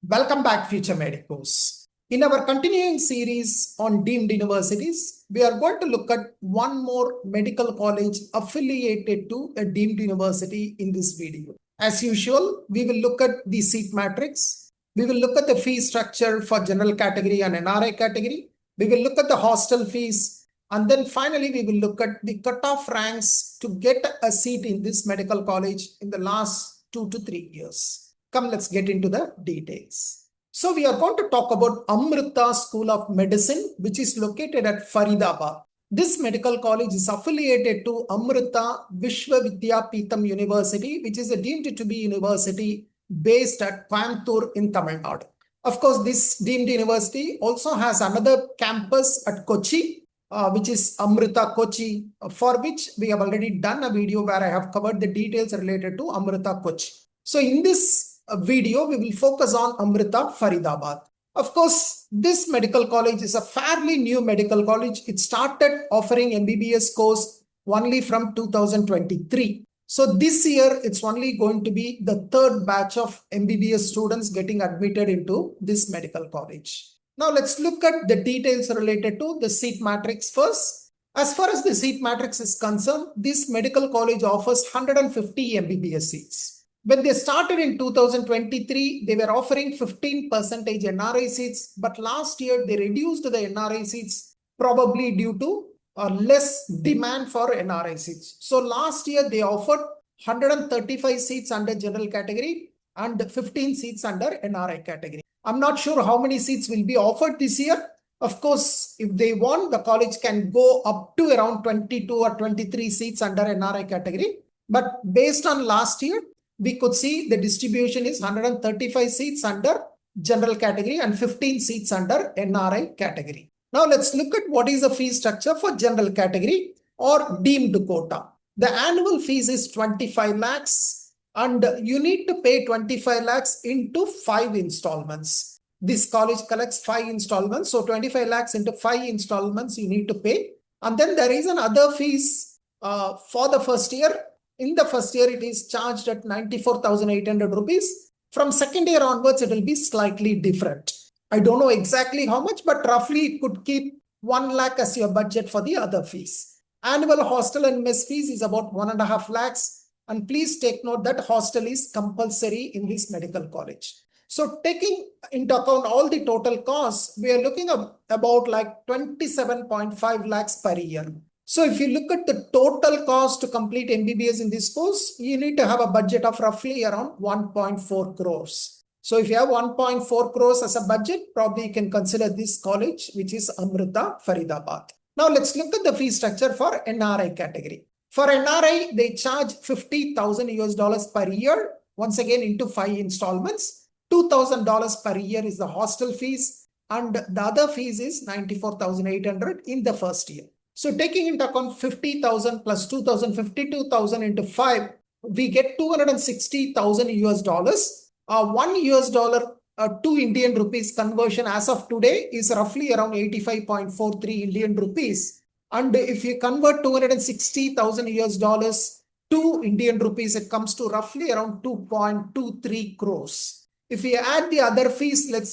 Welcome back, future medicos. In our continuing series on deemed universities, we are going to look at one more medical college affiliated to a deemed university in this video. As usual, we will look at the seat matrix. We will look at the fee structure for general category and NRA category. We will look at the hostel fees. And then finally, we will look at the cutoff ranks to get a seat in this medical college in the last 2 to 3 years. Come, let's get into the details. So we are going to talk about Amrita School of Medicine, which is located at Faridabad. This medical college is affiliated to Amrita Vishwavidyapeetham University, which is a deemed to be university based at Coimbatore in Tamil Nadu. Of course, this deemed university also has another campus at Kochi, which is Amrita Kochi, for which we have already done a video where I have covered the details related to Amrita Kochi. So in this video, we will focus on Amrita Faridabad. Of course, this medical college is a fairly new medical college. It started offering MBBS course only from 2023. So this year, it's only going to be the third batch of MBBS students getting admitted into this medical college. Now let's look at the details related to the seat matrix first. As far as the seat matrix is concerned, this medical college offers 150 MBBS seats. When they started in 2023, they were offering 15% NRI seats, but last year they reduced the NRI seats probably due to less demand for NRI seats. So last year they offered 135 seats under general category and 15 seats under NRI category. I'm not sure how many seats will be offered this year. Of course, if they want, the college can go up to around 22 or 23 seats under NRI category. But based on last year, we could see the distribution is 135 seats under general category and 15 seats under NRI category. Now let's look at what is the fee structure for general category or deemed quota. The annual fees is 25 lakhs and you need to pay 25 lakhs into 5 installments. This college collects 5 installments. So 25 lakhs into 5 installments you need to pay. And then there is another fees for the first year. In the first year, it is charged at 94,800 rupees. From second year onwards, it will be slightly different. I don't know exactly how much, but roughly it could keep 1 lakh as your budget for the other fees. Annual hostel and mess fees is about 1.5 lakhs. And please take note that hostel is compulsory in this medical college. So taking into account all the total costs, we are looking at about like 27.5 lakhs per year. So if you look at the total cost to complete MBBS in this course, you need to have a budget of roughly around 1.4 crores. So if you have 1.4 crores as a budget, probably you can consider this college, which is Amrita Faridabad. Now let's look at the fee structure for NRI category. For NRI, they charge $50,000 per year, once again into 5 installments. $2,000 per year is the hostel fees, and the other fees is 94,800 in the first year. So taking into account 50,000 plus 2,000, 52,000 into 5, we get $260,000. $1 to Indian rupees conversion as of today is roughly around 85.43 Indian rupees. And if you convert $260,000 to Indian rupees, it comes to roughly around 2.23 crores. If we add the other fees, let's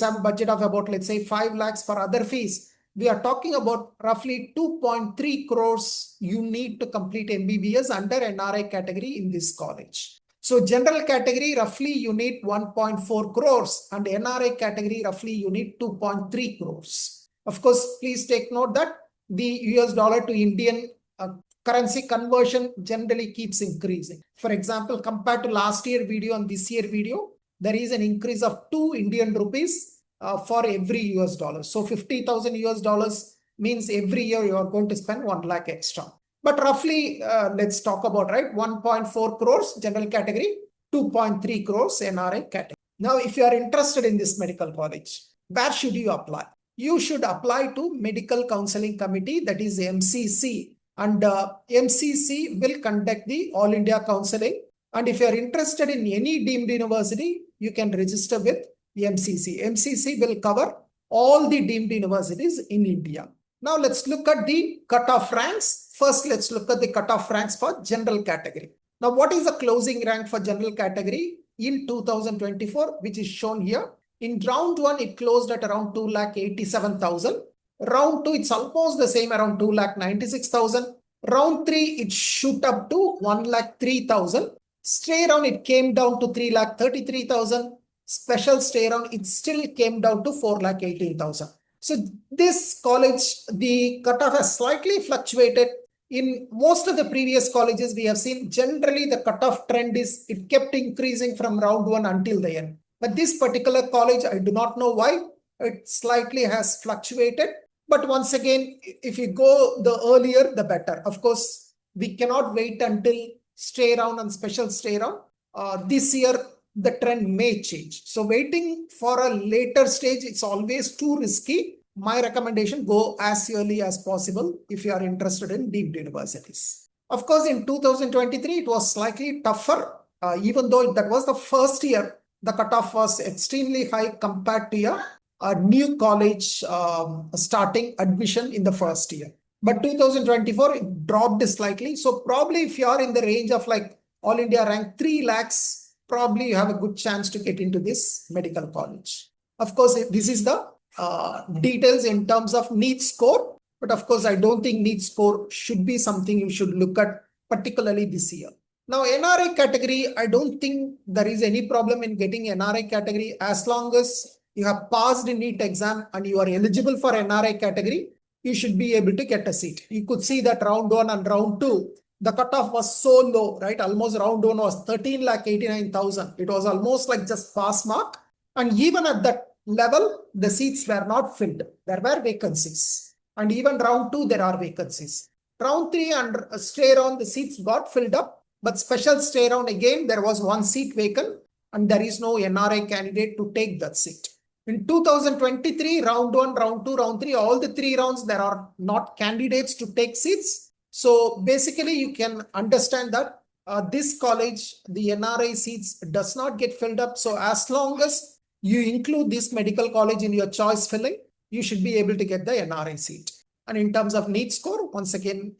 have a budget of about, 5 lakhs for other fees. We are talking about roughly 2.3 crores you need to complete MBBS under NRI category in this college. So general category, roughly you need 1.4 crores and NRI category, roughly you need 2.3 crores. Of course, please take note that the US dollar to Indian currency conversion generally keeps increasing. For example, compared to last year video and this year video, there is an increase of 2 Indian rupees for every US dollar. So 50,000 US dollars means every year you are going to spend 1 lakh extra. But roughly, let's talk about, 1.4 crores general category, 2.3 crores NRI category. Now, if you are interested in this medical college, where should you apply? You should apply to Medical Counseling Committee, that is MCC. And MCC will conduct the All India Counseling. And if you are interested in any deemed university, you can register with MCC. MCC will cover all the deemed universities in India. Now let's look at the cutoff ranks. First, let's look at the cutoff ranks for general category. Now, what is the closing rank for general category? in 2024, which is shown here. In round 1, it closed at around 2,87,000. Round 2, it's almost the same, around 2,96,000. Round 3, it shoot up to 1,03,000. Stay round, it came down to 3,33,000. Special stay round, it still came down to 4,18,000. So this college, the cutoff has slightly fluctuated. In most of the previous colleges, we have seen generally the cutoff trend is it kept increasing from round 1 until the end. But this particular college, I do not know why, it slightly has fluctuated. But once again, if you go the earlier, the better. Of course, we cannot wait until stay round and special stay round. This year, the trend may change. So waiting for a later stage, it's always too risky. My recommendation, go as early as possible if you are interested in deemed universities. Of course, in 2023, it was slightly tougher. Even though that was the first year, the cutoff was extremely high compared to a new college starting admission in the first year. But 2024, it dropped slightly. So probably if you are in the range of like All India rank 3 lakhs, probably you have a good chance to get into this medical college. Of course, this is the details in terms of NEET score. But of course, I don't think NEET score should be something you should look at particularly this year. Now, NRA category, I don't think there is any problem in getting NRA category as long as you have passed the NEET exam and you are eligible for NRA category, you should be able to get a seat. You could see that round 1 and round 2, the cutoff was so low, right? Almost round 1 was 13,89,000. It was almost like just pass mark. And even at that level, the seats were not filled. There were vacancies. And even round 2, there are vacancies. Round 3 and stay round, the seats got filled up. But special stay round, again, there was 1 seat vacant. And there is no NRA candidate to take that seat. In 2023, round 1, round 2, round 3, all the 3 rounds, there are not candidates to take seats. So basically, you can understand that this college, the NRA seats does not get filled up. So as long as you include this medical college in your choice filling, you should be able to get the NRA seat. And in terms of NEET score, once again,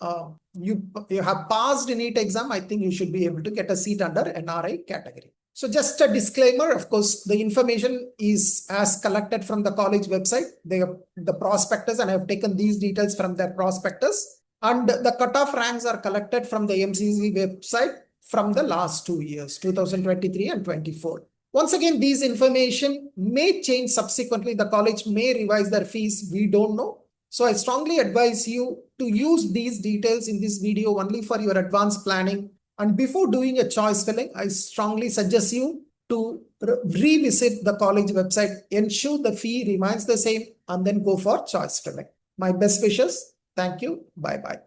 you have passed the NEET exam, I think you should be able to get a seat under NRA category. So just a disclaimer, of course, the information is as collected from the college website, the prospectus, and I have taken these details from their prospectus. And the cutoff ranks are collected from the MCC website from the last 2 years, 2023 and 24. Once again, these information may change subsequently. The college may revise their fees. We don't know. So I strongly advise you to use these details in this video only for your advanced planning. And before doing a choice filling, I strongly suggest you to revisit the college website, ensure the fee remains the same, and then go for choice filling. My best wishes. Thank you. Bye-bye.